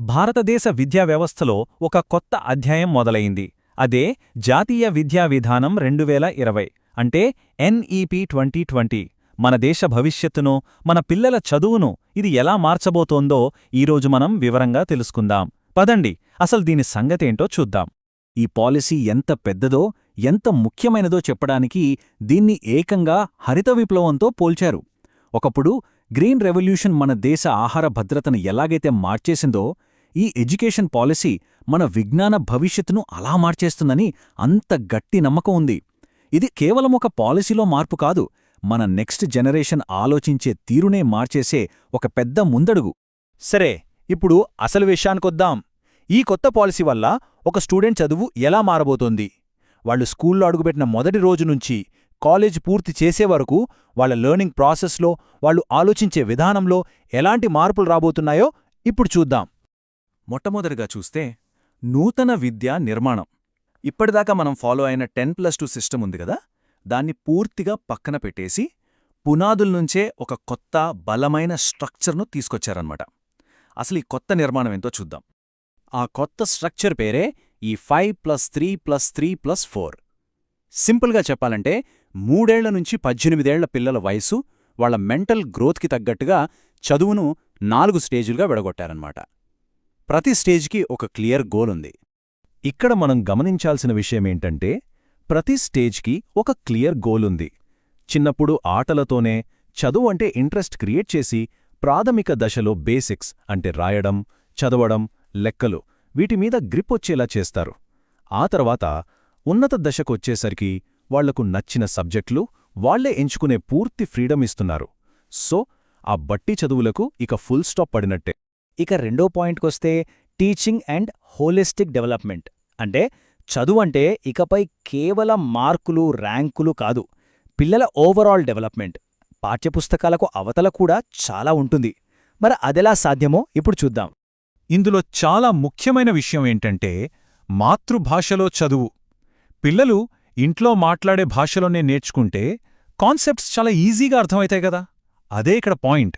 భారతదేశ విద్యా వ్యవస్థలో ఒక కొత్త అధ్యాయం మొదలైంది. అదే జాతీయ విద్యా విధానం 2020 అంటే ఎన్ఈపీ 2020. మన దేశ భవిష్యత్తును, మన పిల్లల చదువును ఇది ఎలా మార్చబోతోందో ఈరోజు మనం వివరంగా తెలుసుకుందాం. పదండి, అసలు దీని సంగతేంటో చూద్దాం. ఈ పాలసీ ఎంత పెద్దదో, ఎంత ముఖ్యమైనదో చెప్పడానికి దీన్ని ఏకంగా హరిత విప్లవంతో పోల్చారు. ఒకప్పుడు గ్రీన్ రెవల్యూషన్ మన దేశ ఆహార భద్రతను ఎలాగైతే మార్చేసిందో, ఈ ఎడ్యుకేషన్ పాలసీ మన విజ్ఞాన భవిష్యత్తును అలా మార్చేస్తుందని అంత గట్టి నమ్మకం ఉంది. ఇది కేవలం ఒక పాలసీలో మార్పు కాదు, మన నెక్స్ట్ జనరేషన్ ఆలోచించే తీరునే మార్చేసే ఒక పెద్ద ముందడుగు. సరే, ఇప్పుడు అసలు విషయానికొద్దాం. ఈ కొత్త పాలసీ వల్ల ఒక స్టూడెంట్ చదువు ఎలా మారబోతోంది? వాళ్ళు స్కూల్లో అడుగుపెట్టిన మొదటి రోజు నుంచి కాలేజ్ పూర్తి చేసే వరకు వాళ్ళ లెర్నింగ్ ప్రాసెస్లో, వాళ్ళు ఆలోచించే విధానంలో ఎలాంటి మార్పులు రాబోతున్నాయో ఇప్పుడు చూద్దాం. మొట్టమొదటిగా చూస్తే నూతన విద్యా నిర్మాణం. ఇప్పటిదాకా మనం ఫాలో అయిన 10+2 సిస్టమ్ ఉంది కదా, దాన్ని పూర్తిగా పక్కన పెట్టేసి పునాదుల్నుంచే ఒక కొత్త బలమైన స్ట్రక్చర్ను తీసుకొచ్చారన్నమాట. అసలు ఈ కొత్త నిర్మాణం ఎంతో చూద్దాం. ఆ కొత్త స్ట్రక్చర్ పేరే ఈ 5+3+3+4. సింపుల్గా చెప్పాలంటే 3 ఏళ్ల నుంచి 18 ఏళ్ల పిల్లల వయసు, వాళ్ల మెంటల్ గ్రోత్కి తగ్గట్టుగా చదువును 4 స్టేజులుగా విడగొట్టారన్నమాట. ప్రతి స్టేజ్కి ఒక క్లియర్ గోల్ ఉంది. ఇక్కడ మనం గమనించాల్సిన విషయమేంటంటే, ప్రతి స్టేజ్కి ఒక క్లియర్ గోల్ ఉంది. చిన్నప్పుడు ఆటలతోనే చదువు అంటే ఇంట్రెస్ట్ క్రియేట్ చేసి ప్రాథమిక దశలో బేసిక్స్ అంటే రాయడం, చదవడం, లెక్కలు వీటిమీద గ్రిప్ వచ్చేలా చేస్తారు. ఆ తర్వాత ఉన్నత దశకొచ్చేసరికి వాళ్లకు నచ్చిన సబ్జెక్టులు వాళ్లే ఎంచుకునే పూర్తి ఫ్రీడమ్ ఇస్తున్నారు. సో ఆ బట్టి చదువులకు ఇక ఫుల్ స్టాప్ పడినట్టే. ఇక రెండో పాయింట్కొస్తే టీచింగ్ అండ్ హోలిస్టిక్ డెవలప్మెంట్. అంటే చదువంటే ఇకపై కేవలం మార్కులు, ర్యాంకులు కాదు, పిల్లల ఓవరాల్ డెవలప్మెంట్. పాఠ్యపుస్తకాలకు అవతల కూడా చాలా ఉంటుంది. మరి అదెలా సాధ్యమో ఇప్పుడు చూద్దాం. ఇందులో చాలా ముఖ్యమైన విషయం ఏంటంటే మాతృభాషలో చదువు. పిల్లలు ఇంట్లో మాట్లాడే భాషలోనే నేర్చుకుంటే కాన్సెప్ట్స్ చాలా ఈజీగా అర్థమవుతాయి కదా. అదే ఇక్కడ పాయింట్.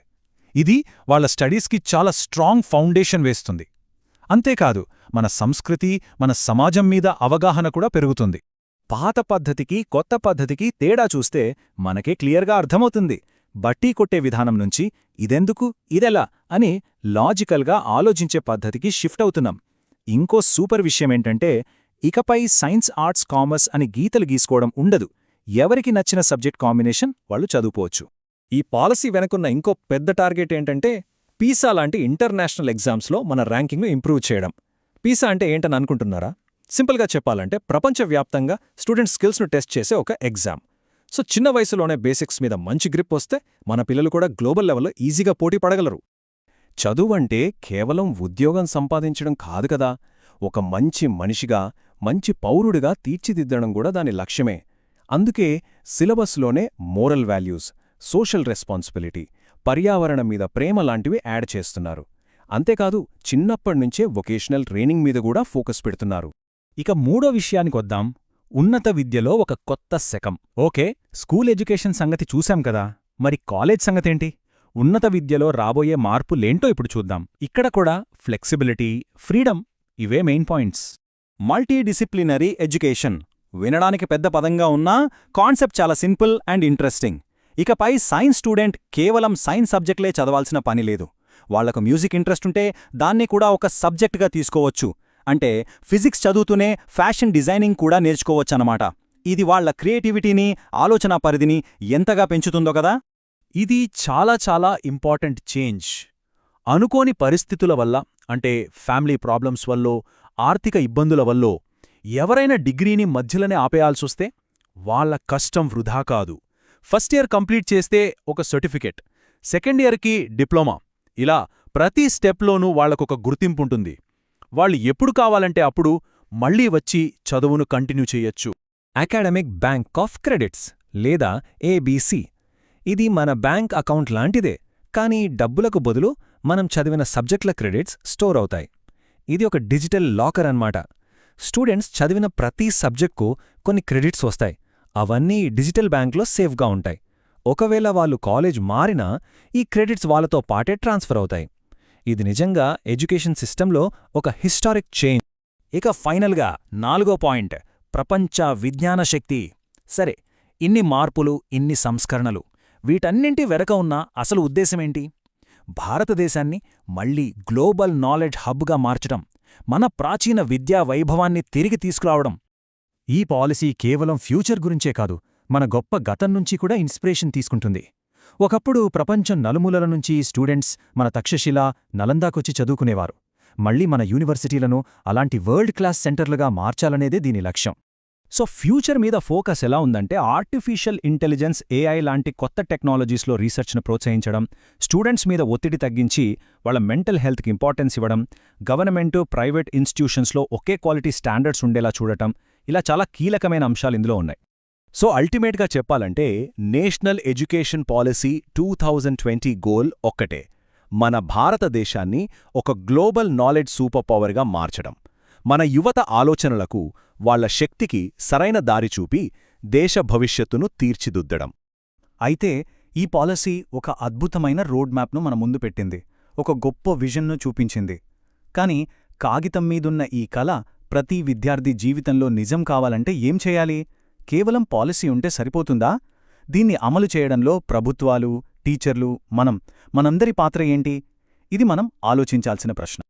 ఇది వాళ్ళ స్టడీస్కి చాలా స్ట్రాంగ్ ఫౌండేషన్ వేస్తుంది. అంతేకాదు, మన సంస్కృతి, మన సమాజం మీద అవగాహన కూడా పెరుగుతుంది. పాత పద్ధతికి కొత్త పద్ధతికి తేడా చూస్తే మనకే క్లియర్గా అర్థమవుతుంది. బట్టీ కొట్టే విధానం నుంచి ఇదెందుకు, ఇదెలా అని లాజికల్గా ఆలోచించే పద్ధతికి షిఫ్ట్ అవుతున్నాం. ఇంకో సూపర్ విషయమేంటంటే, ఇకపై సైన్స్, ఆర్ట్స్, కామర్స్ అని గీతలు గీసుకోవడం ఉండదు. ఎవరికి నచ్చిన సబ్జెక్ట్ కాంబినేషన్ వాళ్ళు చదువుకోవచ్చు. ఈ పాలసీ వెనుకున్న ఇంకో పెద్ద టార్గెట్ ఏంటంటే, పీసా లాంటి ఇంటర్నేషనల్ ఎగ్జామ్స్లో మన ర్యాంకింగ్ను ఇంప్రూవ్ చేయడం. పీసా అంటే ఏంటని అనుకుంటున్నారా? సింపుల్గా చెప్పాలంటే ప్రపంచవ్యాప్తంగా స్టూడెంట్ స్కిల్స్ను టెస్ట్ చేసే ఒక ఎగ్జామ్. సో చిన్న వయసులోనే బేసిక్స్ మీద మంచి గ్రిప్ వస్తే మన పిల్లలు కూడా గ్లోబల్ లెవెల్లో ఈజీగా పోటీ పడగలరు. చదువంటే కేవలం ఉద్యోగం సంపాదించడం కాదు కదా, ఒక మంచి మనిషిగా, మంచి పౌరుడిగా తీర్చిదిద్దడం కూడా దాని లక్ష్యమే. అందుకే సిలబస్లోనే మోరల్ వాల్యూస్, సోషల్ రెస్పాన్సిబిలిటీ, పర్యావరణం మీద ప్రేమ లాంటివి యాడ్ చేస్తున్నారు. అంతేకాదు, చిన్నప్పటినుంచే వొకేషనల్ ట్రైనింగ్ మీద కూడా ఫోకస్ పెడుతున్నారు. ఇక మూడో విషయానికొద్దాం. ఉన్నత విద్యలో ఒక కొత్త శకం. ఓకే, స్కూల్ ఎడ్యుకేషన్ సంగతి చూశాం కదా, మరి కాలేజ్ సంగతేంటి? ఉన్నత విద్యలో రాబోయే మార్పులేంటో ఇప్పుడు చూద్దాం. ఇక్కడ కూడా ఫ్లెక్సిబిలిటీ, ఫ్రీడమ్ ఇవే మెయిన్ పాయింట్స్. మల్టీడిసిప్లినరీ ఎడ్యుకేషన్ వినడానికి పెద్ద పదంగా ఉన్నా కాన్సెప్ట్ చాలా సింపుల్ అండ్ ఇంట్రెస్టింగ్. ఇకపై సైన్స్ స్టూడెంట్ కేవలం సైన్స్ సబ్జెక్టులే చదవాల్సిన పని లేదు. వాళ్లకు మ్యూజిక్ ఇంట్రెస్ట్ ఉంటే దాన్ని కూడా ఒక సబ్జెక్టుగా తీసుకోవచ్చు. అంటే ఫిజిక్స్ చదువుతూనే ఫ్యాషన్ డిజైనింగ్ కూడా నేర్చుకోవచ్చన్నమాట. ఇది వాళ్ల క్రియేటివిటీని, ఆలోచనా పరిధిని ఎంతగా పెంచుతుందో కదా. ఇది చాలా చాలా ఇంపార్టెంట్ చేంజ్. అనుకోని పరిస్థితుల వల్ల, అంటే ఫ్యామిలీ ప్రాబ్లమ్స్ వల్లో, ఆర్థిక ఇబ్బందుల వల్లో ఎవరైనా డిగ్రీని మధ్యలోనే ఆపేయాల్సొస్తే వాళ్ల కష్టం వృధా కాదు. ఫస్ట్ ఇయర్ కంప్లీట్ చేస్తే ఒక సర్టిఫికెట్, సెకండ్ ఇయర్కి డిప్లొమా, ఇలా ప్రతి స్టెప్లోనూ వాళ్లకొక గుర్తింపుంటుంది. వాళ్ళు ఎప్పుడు కావాలంటే అప్పుడు మళ్లీ వచ్చి చదువును కంటిన్యూ చెయ్యొచ్చు. అకాడమిక్ బ్యాంక్ ఆఫ్ క్రెడిట్స్ లేదా ఏబీసీ. ఇది మన బ్యాంక్ అకౌంట్ లాంటిదే, కానీ డబ్బులకు బదులు మనం చదివిన సబ్జెక్టుల క్రెడిట్స్ స్టోర్ అవుతాయి. ఇది ఒక డిజిటల్ లాకర్ అన్నమాట. స్టూడెంట్స్ చదివిన ప్రతి సబ్జెక్ట్కు కొన్ని క్రెడిట్స్ వస్తాయి. అవన్నీ డిజిటల్ బ్యాంక్లో సేఫ్గా ఉంటాయి. ఒకవేళ వాళ్ళు కాలేజ్ మారినా ఈ క్రెడిట్స్ వాళ్ళతో పాటే ట్రాన్స్ఫర్ అవుతాయి. ఇది నిజంగా ఎడ్యుకేషన్ సిస్టంలో ఒక హిస్టారిక్ చేంజ్. ఇక ఫైనల్గా 4వ పాయింట్, ప్రపంచ విజ్ఞాన శక్తి. సరే, ఇన్ని మార్పులు, ఇన్ని సంస్కరణలు, వీటన్నింటి వెనక ఉన్న అసలు ఉద్దేశమేంటి? భారతదేశాన్ని మళ్లీ గ్లోబల్ నాలెడ్జ్ హబ్గా మార్చడం, మన ప్రాచీన విద్యా వైభవాన్ని తిరిగి తీసుకురావడం. ఈ పాలసీ కేవలం ఫ్యూచర్ గురించే కాదు, మన గొప్ప గతం నుంచి కూడా ఇన్స్పిరేషన్ తీసుకుంటుంది. ఒకప్పుడు ప్రపంచం నలుమూలల నుంచి స్టూడెంట్స్ మన తక్షశిల, నలందాకొచ్చి చదువుకునేవారు. మళ్లీ మన యూనివర్సిటీలను అలాంటి వరల్డ్ క్లాస్ సెంటర్లుగా మార్చాలనేదే దీని లక్ష్యం. సో ఫ్యూచర్ మీద ఫోకస్ ఎలా ఉందంటే, ఆర్టిఫిషియల్ ఇంటెలిజెన్స్, ఏఐ లాంటి కొత్త టెక్నాలజీస్లో రీసెర్చ్ను ప్రోత్సహించడం, స్టూడెంట్స్ మీద ఒత్తిడి తగ్గించి వాళ్ళ మెంటల్ హెల్త్కి ఇంపార్టెన్స్ ఇవ్వడం, గవర్నమెంటు, ప్రైవేట్ ఇన్స్టిట్యూషన్స్లో ఒకే క్వాలిటీ స్టాండర్డ్స్ ఉండేలా చూడటం, ఇలా చాలా కీలకమైన అంశాలు ఇందులో ఉన్నాయి. సో అల్టిమేట్గా చెప్పాలంటే, నేషనల్ ఎడ్యుకేషన్ పాలసీ 2020 గోల్ ఒక్కటే: మన భారతదేశాన్ని ఒక గ్లోబల్ నాలెడ్జ్ సూపర్ పవర్గా మార్చడం, మన యువత ఆలోచనలకు, వాళ్ల శక్తికి సరైన దారి చూపి దేశ భవిష్యత్తును తీర్చిదిద్దడం. అయితే ఈ పాలసీ ఒక అద్భుతమైన రోడ్ మ్యాప్ను మన ముందు పెట్టింది, ఒక గొప్ప విజన్ను చూపించింది. కాని కాగితం మీదున్న ఈ కల ప్రతి విద్యార్థి జీవితంలో నిజం కావాలంటే ఏం చేయాలి? కేవలం పాలసీ ఉంటే సరిపోతుందా? దీన్ని అమలు చేయడంలో ప్రభుత్వాలు, టీచర్లు, మనందరి పాత్ర ఏంటి? ఇది మనం ఆలోచించాల్సిన ప్రశ్న.